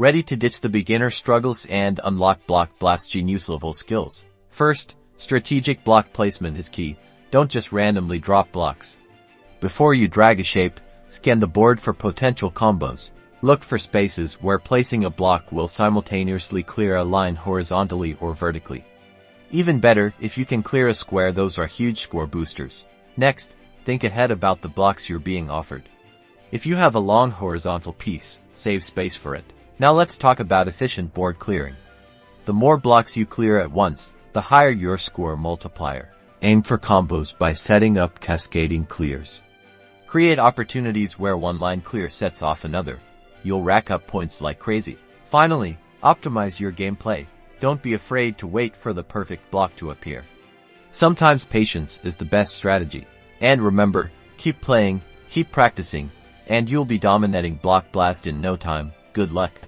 Ready to ditch the beginner struggles and unlock Block Blast's genius level skills. First, strategic block placement is key. Don't just randomly drop blocks. Before you drag a shape, scan the board for potential combos. Look for spaces where placing a block will simultaneously clear a line horizontally or vertically. Even better, if you can clear a square, those are huge score boosters. Next, think ahead about the blocks you're being offered. If you have a long horizontal piece, save space for it. Now let's talk about efficient board clearing. The more blocks you clear at once, the higher your score multiplier. Aim for combos by setting up cascading clears. Create opportunities where one line clear sets off another. You'll rack up points like crazy. Finally, optimize your gameplay. Don't be afraid to wait for the perfect block to appear. Sometimes patience is the best strategy. And remember, keep playing, keep practicing, and you'll be dominating Block Blast in no time. Good luck.